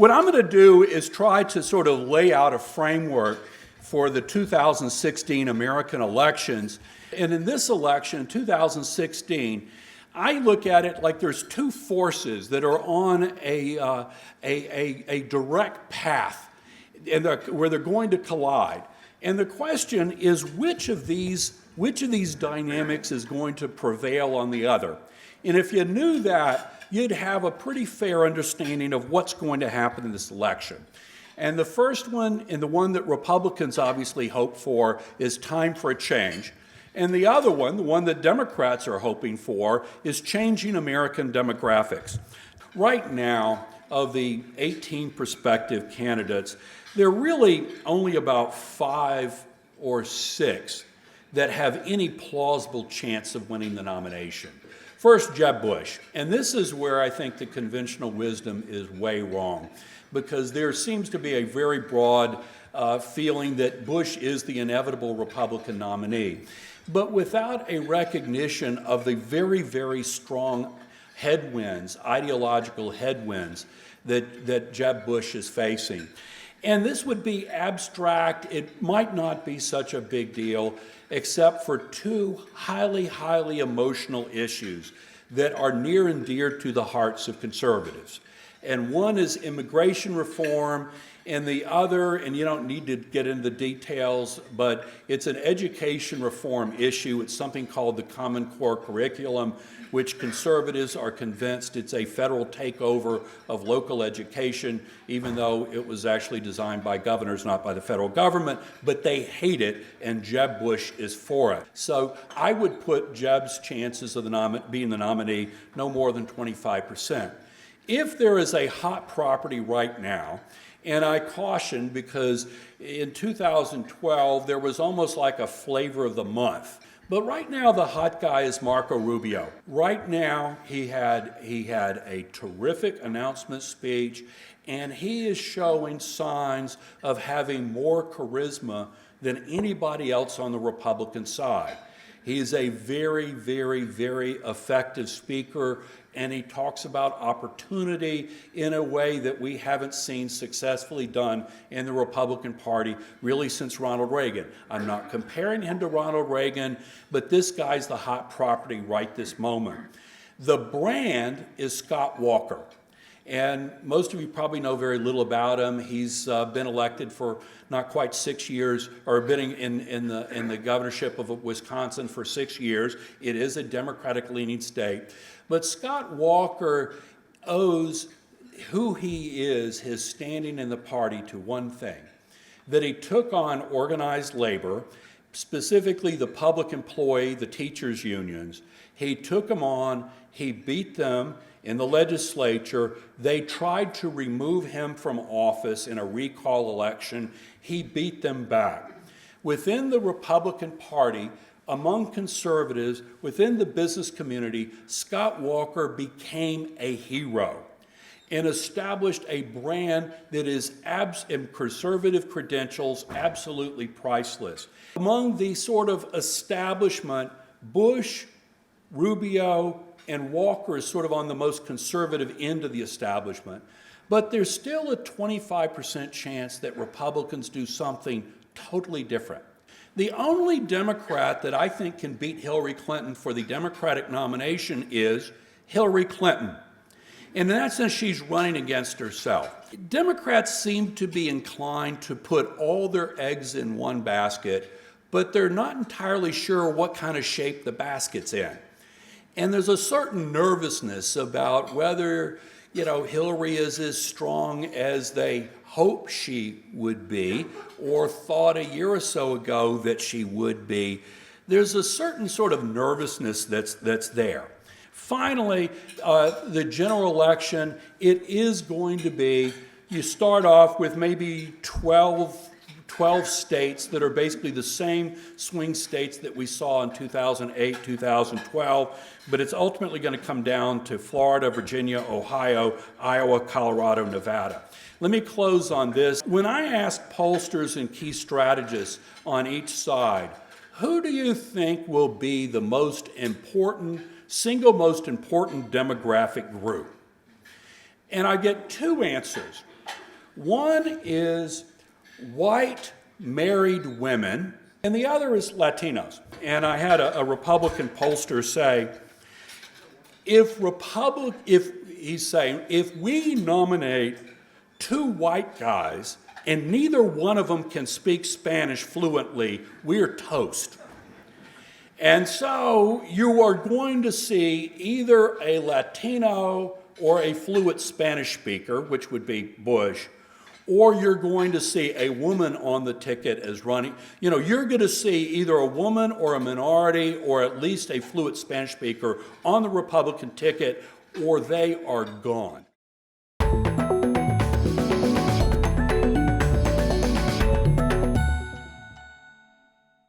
What I'm going to do is try to sort of lay out a framework for the 2016 American elections. And in this election, 2016, I look at it like there's two forces that are on a direct path and where they're going to collide. And the question is, which of these dynamics is going to prevail on the other? And if you knew that, you'd have a pretty fair understanding of what's going to happen in this election. And the first one, and the one that Republicans obviously hope for, is time for a change. And the other one, the one that Democrats are hoping for, is changing American demographics. Right now, of the 18 prospective candidates, there are really only about 5 or 6 that have any plausible chance of winning the nomination. First, Jeb Bush. And this is where I think the conventional wisdom is way wrong, because there seems to be a very broad feeling that Bush is the inevitable Republican nominee. But without a recognition of the very, very strong headwinds, ideological headwinds that Jeb Bush is facing. And this would be abstract. It might not be such a big deal, except for 2 highly, highly emotional issues that are near and dear to the hearts of conservatives. And one is immigration reform, and the other, and you don't need to get into the details, but it's an education reform issue. It's something called the Common Core Curriculum, which conservatives are convinced it's a federal takeover of local education, even though it was actually designed by governors, not by the federal government, but they hate it, and Jeb Bush is for it. So I would put Jeb's chances of being the nominee no more than 25%. If there is a hot property right now, and I caution because in 2012 there was almost like a flavor of the month. But right now the hot guy is Marco Rubio. Right now he had a terrific announcement speech, and he is showing signs of having more charisma than anybody else on the Republican side. He is a very, very, very effective speaker, and he talks about opportunity in a way that we haven't seen successfully done in the Republican Party really since Ronald Reagan. I'm not comparing him to Ronald Reagan, but this guy's the hot property right this moment. The brand is Scott Walker. And most of you probably know very little about him. He's been elected for not quite 6 years, or been in the governorship of Wisconsin for 6 years. It is a Democratic-leaning state. But Scott Walker owes who he is, his standing in the party, to one thing: that he took on organized labor, specifically the public employee, the teachers' unions. He took them on, he beat them in the legislature. They tried to remove him from office in a recall election. He beat them back. Within the Republican Party, among conservatives, within the business community, Scott Walker became a hero and established a brand that is in conservative credentials absolutely priceless. Among the sort of establishment, Bush, Rubio, and Walker is sort of on the most conservative end of the establishment. But there's still a 25% chance that Republicans do something totally different. The only Democrat that I think can beat Hillary Clinton for the Democratic nomination is Hillary Clinton. And in that sense, she's running against herself. Democrats seem to be inclined to put all their eggs in one basket, but they're not entirely sure what kind of shape the basket's in. And there's a certain nervousness about whether, Hillary is as strong as they hope she would be, or thought a year or so ago that she would be. There's a certain sort of nervousness that's there. Finally, the general election, it is going to be, you start off with maybe 12 states that are basically the same swing states that we saw in 2008, 2012, but it's ultimately going to come down to Florida, Virginia, Ohio, Iowa, Colorado, Nevada. Let me close on this. When I ask pollsters and key strategists on each side, who do you think will be the single most important demographic group? And I get 2 answers. One is white married women, and the other is Latinos. And I had a Republican pollster say, if we nominate two white guys and neither one of them can speak Spanish fluently, we're toast. And so you are going to see either a Latino or a fluent Spanish speaker, which would be Bush, or you're going to see a woman on the ticket as running. You know, you're going to see either a woman or a minority or at least a fluent Spanish speaker on the Republican ticket, or they are gone.